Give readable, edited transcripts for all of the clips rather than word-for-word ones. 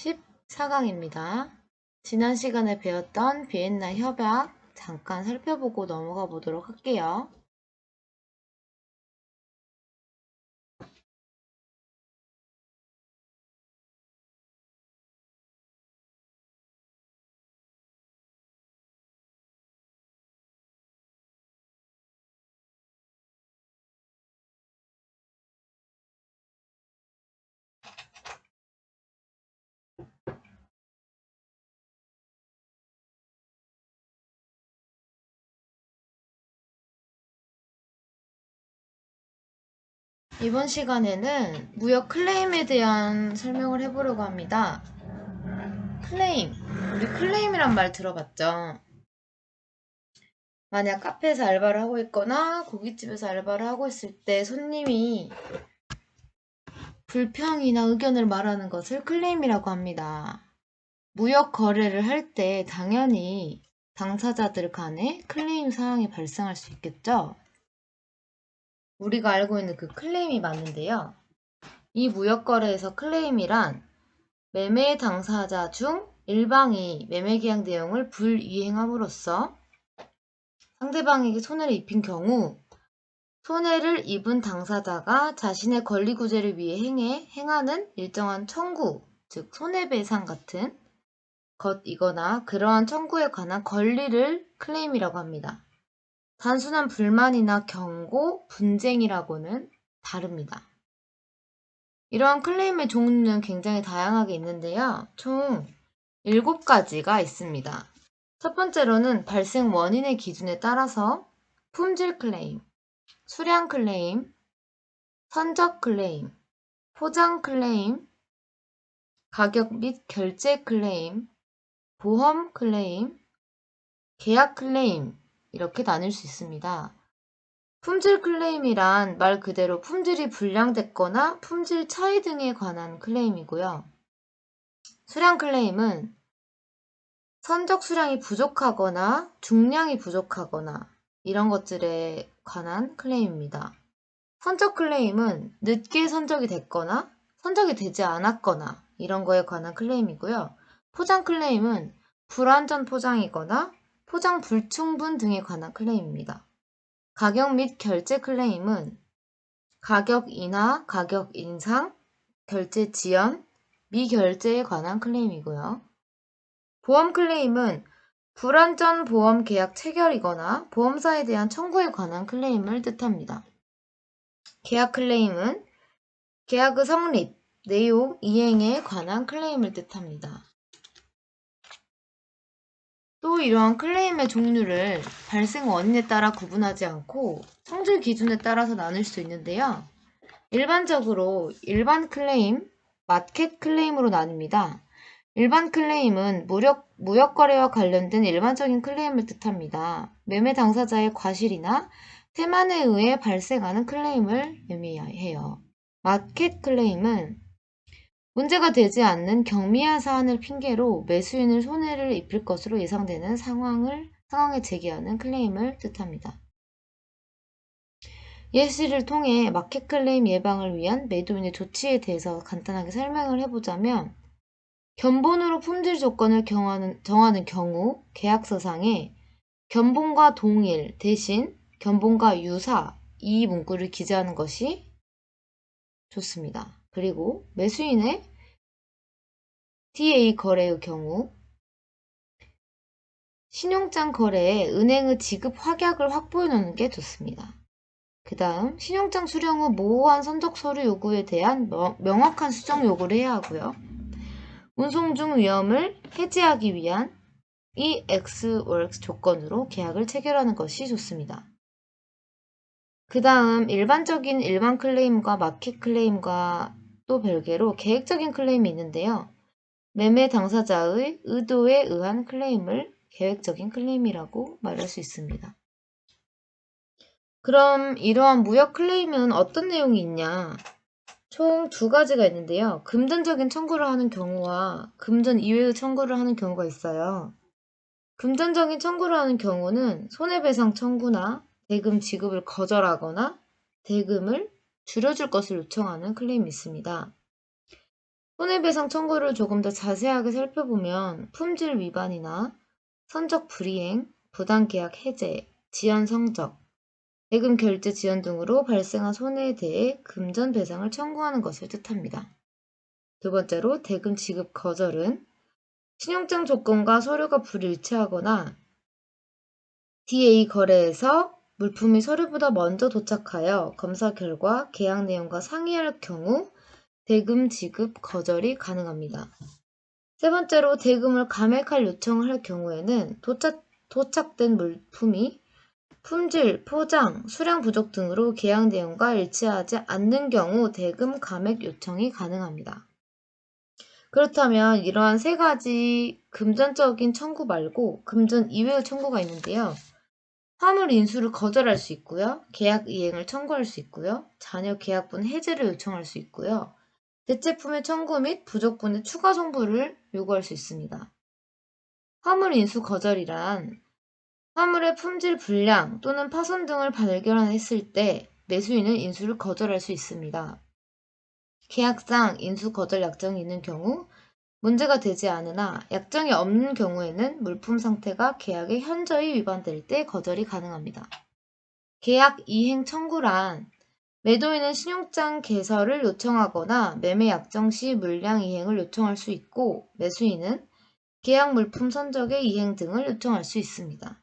14강입니다. 지난 시간에 배웠던 비엔나 협약 잠깐 살펴보고 넘어가 보도록 할게요. 이번 시간에는 무역 클레임에 대한 설명을 해보려고 합니다. 클레임, 우리 클레임이란 말 들어봤죠? 만약 카페에서 알바를 하고 있거나 고깃집에서 알바를 하고 있을 때 손님이 불평이나 의견을 말하는 것을 클레임이라고 합니다. 무역 거래를 할 때 당연히 당사자들 간에 클레임 사항이 발생할 수 있겠죠? 우리가 알고 있는 그 클레임이 맞는데요. 이 무역 거래에서 클레임이란 매매 당사자 중 일방이 매매 계약 내용을 불이행함으로써 상대방에게 손해를 입힌 경우 손해를 입은 당사자가 자신의 권리 구제를 위해 행하는 일정한 청구, 즉 손해배상 같은 것이거나 그러한 청구에 관한 권리를 클레임이라고 합니다. 단순한 불만이나 경고, 분쟁이라고는 다릅니다. 이러한 클레임의 종류는 굉장히 다양하게 있는데요. 총 7가지가 있습니다. 첫 번째로는 발생 원인의 기준에 따라서 품질 클레임, 수량 클레임, 선적 클레임, 포장 클레임, 가격 및 결제 클레임, 보험 클레임, 계약 클레임 이렇게 나눌 수 있습니다. 품질 클레임이란 말 그대로 품질이 불량됐거나 품질 차이 등에 관한 클레임이고요. 수량 클레임은 선적 수량이 부족하거나 중량이 부족하거나 이런 것들에 관한 클레임입니다. 선적 클레임은 늦게 선적이 됐거나 선적이 되지 않았거나 이런 거에 관한 클레임이고요. 포장 클레임은 불완전 포장이거나 포장 불충분 등에 관한 클레임입니다. 가격 및 결제 클레임은 가격 인하, 가격 인상, 결제 지연, 미결제에 관한 클레임이고요. 보험 클레임은 불완전 보험 계약 체결이거나 보험사에 대한 청구에 관한 클레임을 뜻합니다. 계약 클레임은 계약의 성립, 내용, 이행에 관한 클레임을 뜻합니다. 또 이러한 클레임의 종류를 발생 원인에 따라 구분하지 않고 성질 기준에 따라서 나눌 수 있는데요. 일반적으로 일반 클레임, 마켓 클레임으로 나뉩니다. 일반 클레임은 무역 거래와 관련된 일반적인 클레임을 뜻합니다. 매매 당사자의 과실이나 태만에 의해 발생하는 클레임을 의미해요. 마켓 클레임은 문제가 되지 않는 경미한 사안을 핑계로 매수인을 손해를 입힐 것으로 예상되는 상황에 제기하는 클레임을 뜻합니다. 예시를 통해 마켓 클레임 예방을 위한 매도인의 조치에 대해서 간단하게 설명을 해보자면 견본으로 품질 조건을 정하는 경우 계약서상에 견본과 동일 대신 견본과 유사 이 문구를 기재하는 것이 좋습니다. 그리고 매수인의 TA 거래의 경우 신용장 거래에 은행의 지급 확약을 확보해 놓는 게 좋습니다. 그 다음 신용장 수령 후 모호한 선적 서류 요구에 대한 명확한 수정 요구를 해야 하고요. 운송 중 위험을 해지하기 위한 EXWORKS 조건으로 계약을 체결하는 것이 좋습니다. 그 다음 일반적인 일반 클레임과 마켓 클레임과 또 별개로 계획적인 클레임이 있는데요. 매매 당사자의 의도에 의한 클레임을 계획적인 클레임이라고 말할 수 있습니다. 그럼 이러한 무역 클레임은 어떤 내용이 있냐? 총 2가지가 있는데요. 금전적인 청구를 하는 경우와 금전 이외의 청구를 하는 경우가 있어요. 금전적인 청구를 하는 경우는 손해배상 청구나 대금 지급을 거절하거나 대금을 줄여줄 것을 요청하는 클레임이 있습니다. 손해배상 청구를 조금 더 자세하게 살펴보면 품질 위반이나 선적 불이행, 부당계약 해제, 지연 성적, 대금 결제 지연 등으로 발생한 손해에 대해 금전 배상을 청구하는 것을 뜻합니다. 두 번째로 대금 지급 거절은 신용장 조건과 서류가 불일치하거나 DA 거래에서 물품이 서류보다 먼저 도착하여 검사 결과 계약 내용과 상이할 경우 대금 지급 거절이 가능합니다. 세 번째로 대금을 감액할 요청을 할 경우에는 도착된 물품이 품질, 포장, 수량 부족 등으로 계약 내용과 일치하지 않는 경우 대금 감액 요청이 가능합니다. 그렇다면 이러한 세 가지 금전적인 청구 말고 금전 이외의 청구가 있는데요. 화물 인수를 거절할 수 있고요. 계약 이행을 청구할 수 있고요. 잔여 계약분 해지를 요청할 수 있고요. 대체품의 청구 및 부족분의 추가 송부를 요구할 수 있습니다. 화물 인수 거절이란 화물의 품질 불량 또는 파손 등을 발견했을 때 매수인은 인수를 거절할 수 있습니다. 계약상 인수 거절 약정이 있는 경우 문제가 되지 않으나 약정이 없는 경우에는 물품 상태가 계약에 현저히 위반될 때 거절이 가능합니다. 계약 이행 청구란 매도인은 신용장 개설을 요청하거나 매매 약정 시 물량 이행을 요청할 수 있고 매수인은 계약 물품 선적의 이행 등을 요청할 수 있습니다.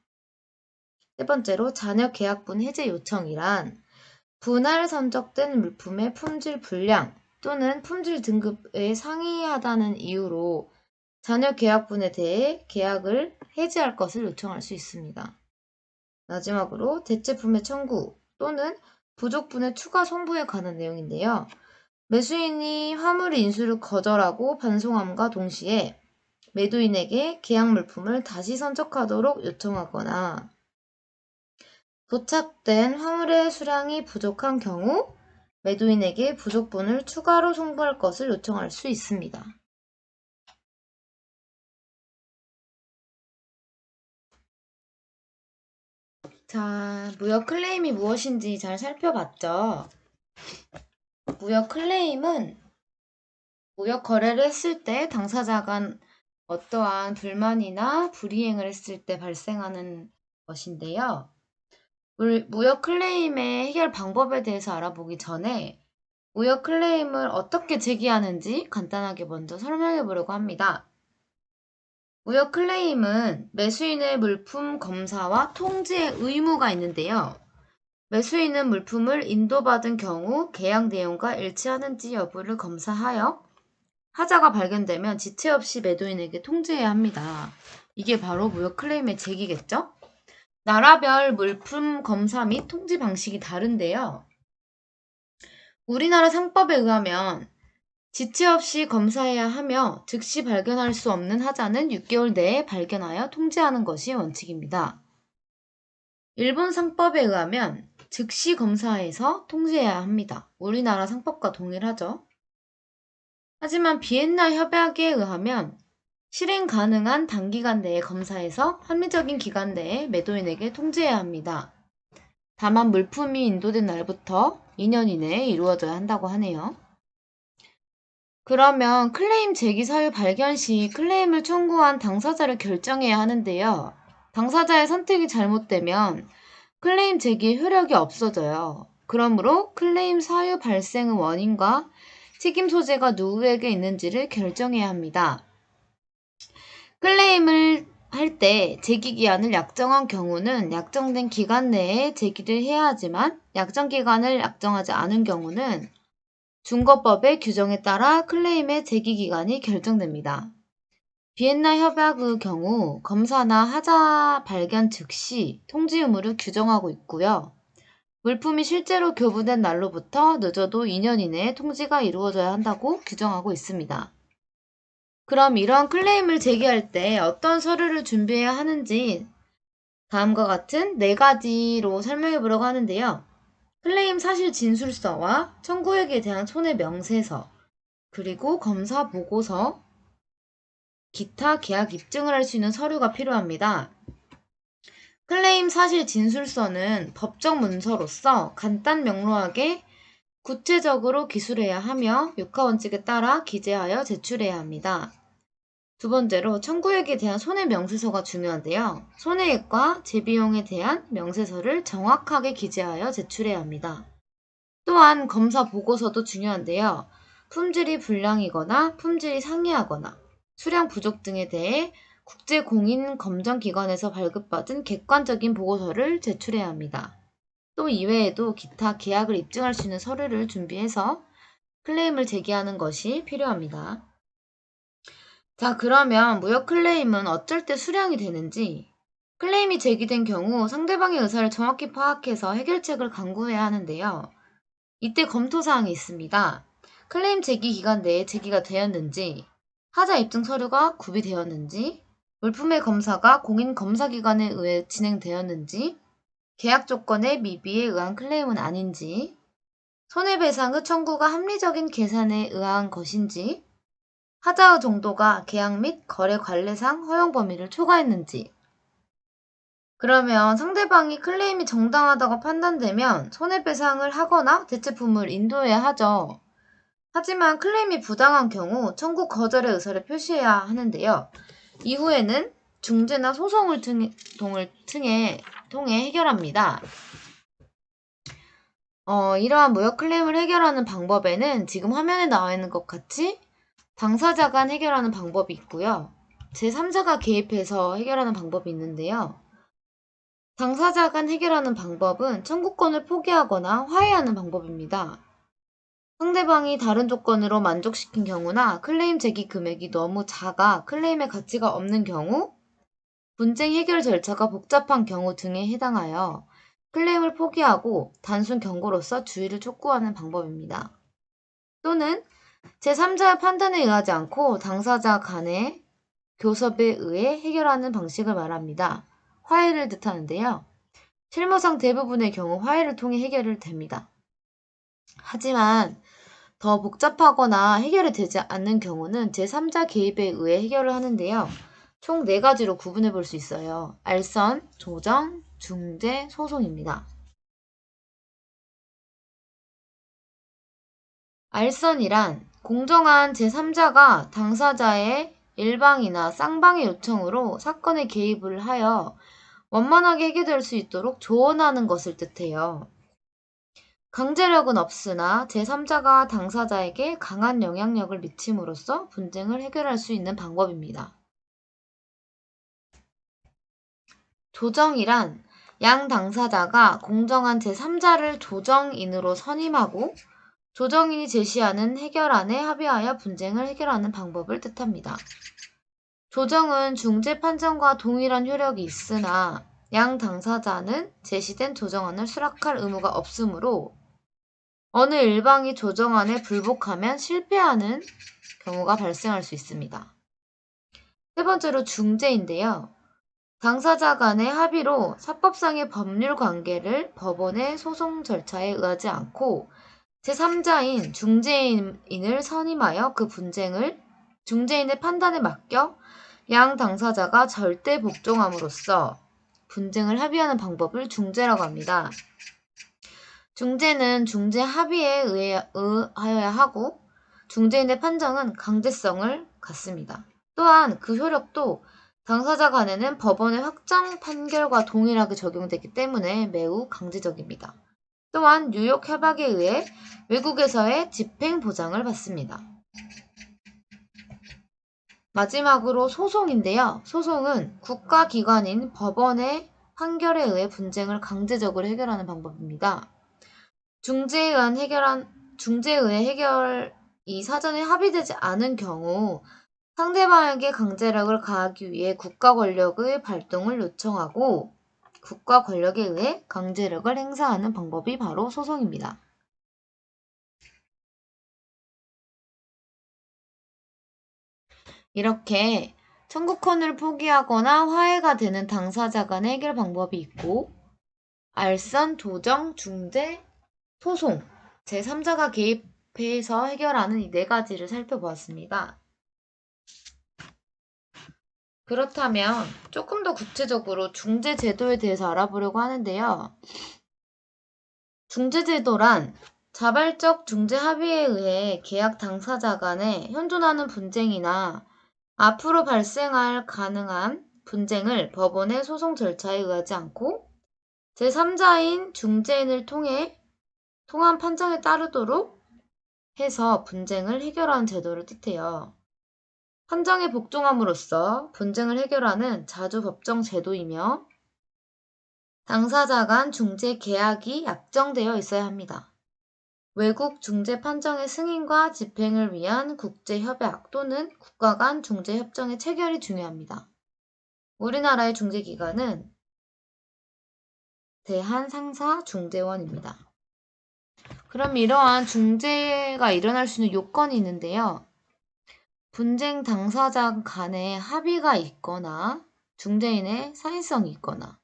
세 번째로 잔여 계약분 해제 요청이란 분할 선적된 물품의 품질 불량 또는 품질 등급에 상이하다는 이유로 잔여 계약분에 대해 계약을 해지할 것을 요청할 수 있습니다. 마지막으로 대체품의 청구 또는 부족분의 추가 송부에 관한 내용인데요. 매수인이 화물 인수를 거절하고 반송함과 동시에 매도인에게 계약 물품을 다시 선적하도록 요청하거나 도착된 화물의 수량이 부족한 경우 매도인에게 부족분을 추가로 송부할 것을 요청할 수 있습니다. 자, 무역 클레임이 무엇인지 잘 살펴봤죠? 무역 클레임은 무역 거래를 했을 때 당사자가 어떠한 불만이나 불이행을 했을 때 발생하는 것인데요. 무역 클레임의 해결 방법에 대해서 알아보기 전에 무역 클레임을 어떻게 제기하는지 간단하게 먼저 설명해 보려고 합니다. 무역 클레임은 매수인의 물품 검사와 통지의 의무가 있는데요. 매수인은 물품을 인도받은 경우 계약 내용과 일치하는지 여부를 검사하여 하자가 발견되면 지체 없이 매도인에게 통지해야 합니다. 이게 바로 무역 클레임의 제기겠죠? 나라별 물품 검사 및 통지 방식이 다른데요. 우리나라 상법에 의하면 지체 없이 검사해야 하며 즉시 발견할 수 없는 하자는 6개월 내에 발견하여 통지하는 것이 원칙입니다. 일본 상법에 의하면 즉시 검사해서 통지해야 합니다. 우리나라 상법과 동일하죠. 하지만 비엔나 협약에 의하면 실행 가능한 단기간 내에 검사해서 합리적인 기간 내에 매도인에게 통지해야 합니다. 다만 물품이 인도된 날부터 2년 이내에 이루어져야 한다고 하네요. 그러면 클레임 제기 사유 발견 시 클레임을 청구한 당사자를 결정해야 하는데요. 당사자의 선택이 잘못되면 클레임 제기의 효력이 없어져요. 그러므로 클레임 사유 발생의 원인과 책임 소재가 누구에게 있는지를 결정해야 합니다. 클레임을 할 때 제기 기한을 약정한 경우는 약정된 기간 내에 제기를 해야 하지만 약정 기간을 약정하지 않은 경우는 중거법의 규정에 따라 클레임의 제기 기간이 결정됩니다. 비엔나 협약의 경우 검사나 하자 발견 즉시 통지 의무를 규정하고 있고요. 물품이 실제로 교부된 날로부터 늦어도 2년 이내에 통지가 이루어져야 한다고 규정하고 있습니다. 그럼 이러한 클레임을 제기할 때 어떤 서류를 준비해야 하는지 다음과 같은 4가지로 설명해 보려고 하는데요. 클레임 사실 진술서와 청구액에 대한 손해 명세서, 그리고 검사 보고서, 기타 계약 입증을 할 수 있는 서류가 필요합니다. 클레임 사실 진술서는 법적 문서로서 간단 명료하게 구체적으로 기술해야 하며 육하원칙에 따라 기재하여 제출해야 합니다. 두 번째로 청구액에 대한 손해 명세서가 중요한데요. 손해액과 재비용에 대한 명세서를 정확하게 기재하여 제출해야 합니다. 또한 검사 보고서도 중요한데요. 품질이 불량이거나 품질이 상이하거나 수량 부족 등에 대해 국제공인검정기관에서 발급받은 객관적인 보고서를 제출해야 합니다. 또 이외에도 기타 계약을 입증할 수 있는 서류를 준비해서 클레임을 제기하는 것이 필요합니다. 자, 그러면 무역 클레임은 어쩔 때 수량이 되는지, 클레임이 제기된 경우 상대방의 의사를 정확히 파악해서 해결책을 강구해야 하는데요. 이때 검토사항이 있습니다. 클레임 제기 기간 내에 제기가 되었는지, 하자 입증 서류가 구비되었는지, 물품의 검사가 공인검사기관에 의해 진행되었는지, 계약 조건의 미비에 의한 클레임은 아닌지, 손해배상의 청구가 합리적인 계산에 의한 것인지, 하자의 정도가 계약 및 거래 관례상 허용 범위를 초과했는지. 그러면 상대방이 클레임이 정당하다고 판단되면 손해배상을 하거나 대체품을 인도해야 하죠. 하지만 클레임이 부당한 경우 청구 거절의 의사를 표시해야 하는데요. 이후에는 중재나 소송을 통해 해결합니다. 이러한 무역 클레임을 해결하는 방법에는 지금 화면에 나와 있는 것 같이 당사자 간 해결하는 방법이 있고요. 제3자가 개입해서 해결하는 방법이 있는데요. 당사자 간 해결하는 방법은 청구권을 포기하거나 화해하는 방법입니다. 상대방이 다른 조건으로 만족시킨 경우나 클레임 제기 금액이 너무 작아 클레임의 가치가 없는 경우, 분쟁 해결 절차가 복잡한 경우 등에 해당하여 클레임을 포기하고 단순 경고로서 주의를 촉구하는 방법입니다. 또는 제3자의 판단에 의하지 않고 당사자 간의 교섭에 의해 해결하는 방식을 말합니다. 화해를 뜻하는데요. 실무상 대부분의 경우 화해를 통해 해결이 됩니다. 하지만 더 복잡하거나 해결이 되지 않는 경우는 제3자 개입에 의해 해결을 하는데요. 총 4가지로 구분해 볼 수 있어요. 알선, 조정, 중재, 소송입니다. 알선이란 공정한 제3자가 당사자의 일방이나 쌍방의 요청으로 사건에 개입을 하여 원만하게 해결될 수 있도록 조언하는 것을 뜻해요. 강제력은 없으나 제3자가 당사자에게 강한 영향력을 미침으로써 분쟁을 해결할 수 있는 방법입니다. 조정이란 양 당사자가 공정한 제3자를 조정인으로 선임하고 조정인이 제시하는 해결안에 합의하여 분쟁을 해결하는 방법을 뜻합니다. 조정은 중재 판정과 동일한 효력이 있으나 양 당사자는 제시된 조정안을 수락할 의무가 없으므로 어느 일방이 조정안에 불복하면 실패하는 경우가 발생할 수 있습니다. 세 번째로 중재인데요. 당사자 간의 합의로 사법상의 법률 관계를 법원의 소송 절차에 의하지 않고 제3자인 중재인을 선임하여 그 분쟁을 중재인의 판단에 맡겨 양 당사자가 절대 복종함으로써 분쟁을 합의하는 방법을 중재라고 합니다. 중재는 중재 합의에 의하여야 하고 중재인의 판정은 강제성을 갖습니다. 또한 그 효력도 당사자 간에는 법원의 확정 판결과 동일하게 적용되기 때문에 매우 강제적입니다. 또한 뉴욕 협약에 의해 외국에서의 집행 보장을 받습니다. 마지막으로 소송인데요. 소송은 국가기관인 법원의 판결에 의해 분쟁을 강제적으로 해결하는 방법입니다. 중재에 의해 해결이 사전에 합의되지 않은 경우 상대방에게 강제력을 가하기 위해 국가 권력의 발동을 요청하고 국가 권력에 의해 강제력을 행사하는 방법이 바로 소송입니다. 이렇게 청구권을 포기하거나 화해가 되는 당사자 간의 해결 방법이 있고 알선, 조정, 중재, 소송, 제3자가 개입해서 해결하는 이 4가지를 살펴보았습니다. 그렇다면 조금 더 구체적으로 중재제도에 대해서 알아보려고 하는데요. 중재제도란 자발적 중재 합의에 의해 계약 당사자 간에 현존하는 분쟁이나 앞으로 발생할 가능한 분쟁을 법원의 소송 절차에 의하지 않고 제3자인 중재인을 통한 판정에 따르도록 해서 분쟁을 해결하는 제도를 뜻해요. 판정에 복종함으로써 분쟁을 해결하는 자주 법정 제도이며 당사자 간 중재 계약이 약정되어 있어야 합니다. 외국 중재 판정의 승인과 집행을 위한 국제협약 또는 국가 간 중재협정의 체결이 중요합니다. 우리나라의 중재기관은 대한상사중재원입니다. 그럼 이러한 중재가 일어날 수 있는 요건이 있는데요. 분쟁 당사자 간에 합의가 있거나 중재인의 사인성이 있거나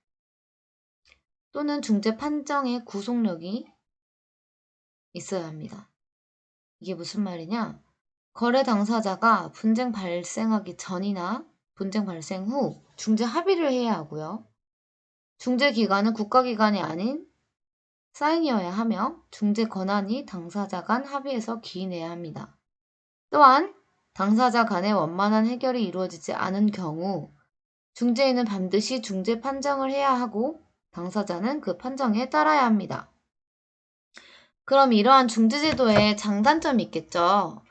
또는 중재 판정의 구속력이 있어야 합니다. 이게 무슨 말이냐? 거래 당사자가 분쟁 발생하기 전이나 분쟁 발생 후 중재 합의를 해야 하고요. 중재 기관은 국가기관이 아닌 사인이어야 하며 중재 권한이 당사자 간 합의에서 기인해야 합니다. 또한 당사자 간의 원만한 해결이 이루어지지 않은 경우 중재인은 반드시 중재 판정을 해야 하고 당사자는 그 판정에 따라야 합니다. 그럼 이러한 중재제도에 장단점이 있겠죠.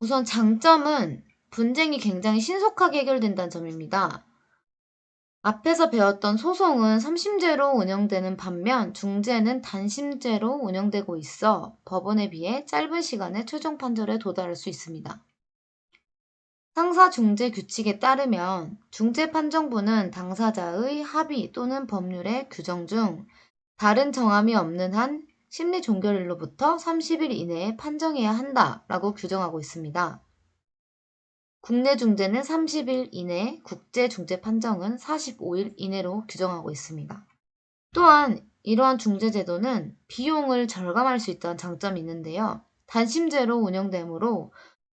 우선 장점은 분쟁이 굉장히 신속하게 해결된다는 점입니다. 앞에서 배웠던 소송은 3심제로 운영되는 반면 중재는 단심제로 운영되고 있어 법원에 비해 짧은 시간에 최종 판결에 도달할 수 있습니다. 상사중재 규칙에 따르면 중재판정부는 당사자의 합의 또는 법률의 규정 중 다른 정함이 없는 한 심리종결일로부터 30일 이내에 판정해야 한다라고 규정하고 있습니다. 국내 중재는 30일 이내, 국제 중재 판정은 45일 이내로 규정하고 있습니다. 또한 이러한 중재 제도는 비용을 절감할 수 있다는 장점이 있는데요. 단심제로 운영되므로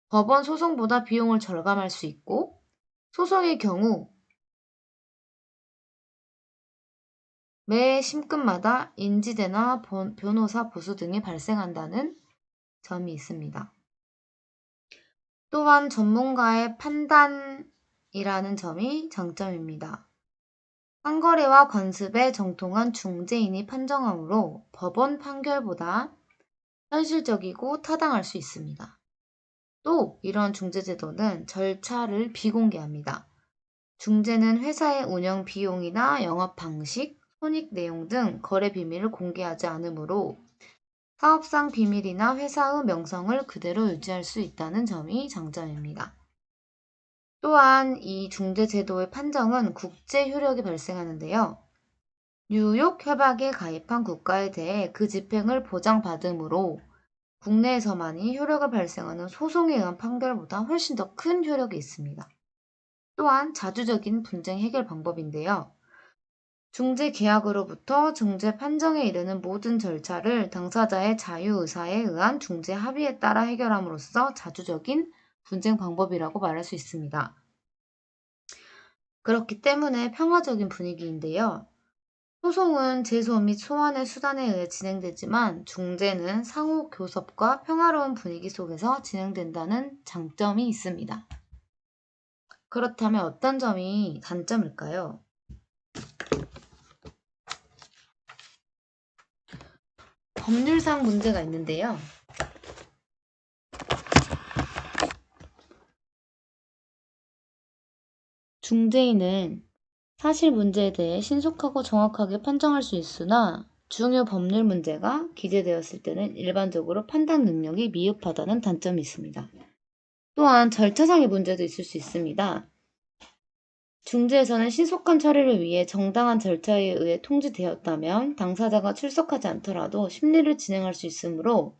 법원 소송보다 비용을 절감할 수 있고 소송의 경우 매 심급마다 인지대나 변호사 보수 등이 발생한다는 점이 있습니다. 또한 전문가의 판단이라는 점이 장점입니다. 상거래와 관습에 정통한 중재인이 판정하므로 법원 판결보다 현실적이고 타당할 수 있습니다. 또 이러한 중재제도는 절차를 비공개합니다. 중재는 회사의 운영 비용이나 영업 방식, 손익 내용 등 거래 비밀을 공개하지 않으므로 사업상 비밀이나 회사의 명성을 그대로 유지할 수 있다는 점이 장점입니다. 또한 이 중재제도의 판정은 국제 효력이 발생하는데요. 뉴욕 협약에 가입한 국가에 대해 그 집행을 보장받으므로 국내에서만이 효력을 발생하는 소송에 의한 판결보다 훨씬 더 큰 효력이 있습니다. 또한 자주적인 분쟁 해결 방법인데요. 중재 계약으로부터 중재 판정에 이르는 모든 절차를 당사자의 자유의사에 의한 중재 합의에 따라 해결함으로써 자주적인 분쟁 방법이라고 말할 수 있습니다. 그렇기 때문에 평화적인 분위기인데요. 소송은 제소 및 소환의 수단에 의해 진행되지만 중재는 상호 교섭과 평화로운 분위기 속에서 진행된다는 장점이 있습니다. 그렇다면 어떤 점이 단점일까요? 법률상 문제가 있는데요. 중재인은 사실 문제에 대해 신속하고 정확하게 판정할 수 있으나 중요 법률 문제가 기재되었을 때는 일반적으로 판단 능력이 미흡하다는 단점이 있습니다. 또한 절차상의 문제도 있을 수 있습니다. 중재에서는 신속한 처리를 위해 정당한 절차에 의해 통지되었다면 당사자가 출석하지 않더라도 심리를 진행할 수 있으므로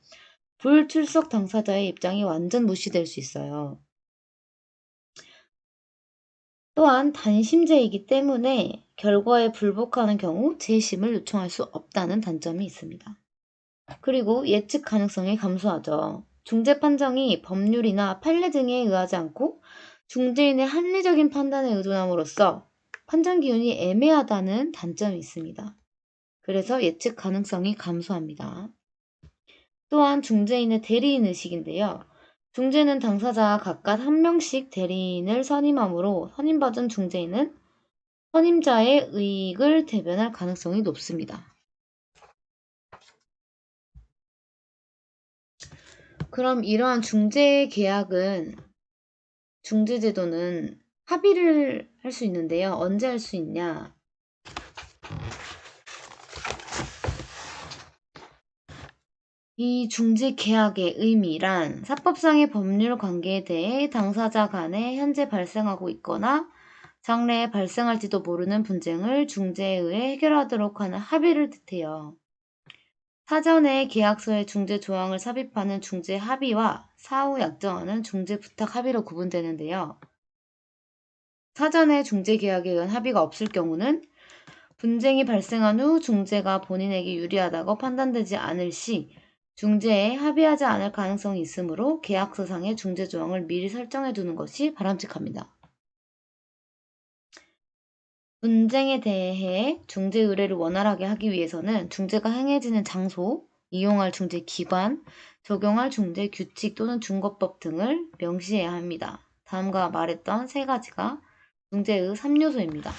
불출석 당사자의 입장이 완전 무시될 수 있어요. 또한 단심제이기 때문에 결과에 불복하는 경우 재심을 요청할 수 없다는 단점이 있습니다. 그리고 예측 가능성이 감소하죠. 중재 판정이 법률이나 판례 등에 의하지 않고 중재인의 합리적인 판단에 의존함으로써 판정 기준이 애매하다는 단점이 있습니다. 그래서 예측 가능성이 감소합니다. 또한 중재인의 대리인 의식인데요. 중재는 당사자가 각각 한 명씩 대리인을 선임하므로 선임받은 중재인은 선임자의 이익을 대변할 가능성이 높습니다. 그럼 이러한 중재제도는 합의를 할 수 있는데요. 언제 할 수 있냐? 이 중재계약의 의미란 사법상의 법률 관계에 대해 당사자 간에 현재 발생하고 있거나 장래에 발생할지도 모르는 분쟁을 중재에 의해 해결하도록 하는 합의를 뜻해요. 사전에 계약서에 중재 조항을 삽입하는 중재 합의와 사후 약정하는 중재 부탁 합의로 구분되는데요. 사전에 중재 계약에 의한 합의가 없을 경우는 분쟁이 발생한 후 중재가 본인에게 유리하다고 판단되지 않을 시 중재에 합의하지 않을 가능성이 있으므로 계약서상의 중재 조항을 미리 설정해 두는 것이 바람직합니다. 분쟁에 대해 중재 의뢰를 원활하게 하기 위해서는 중재가 행해지는 장소, 이용할 중재 기관, 적용할 중재 규칙 또는 중거법 등을 명시해야 합니다. 다음과 말했던 세 가지가 중재의 3요소입니다.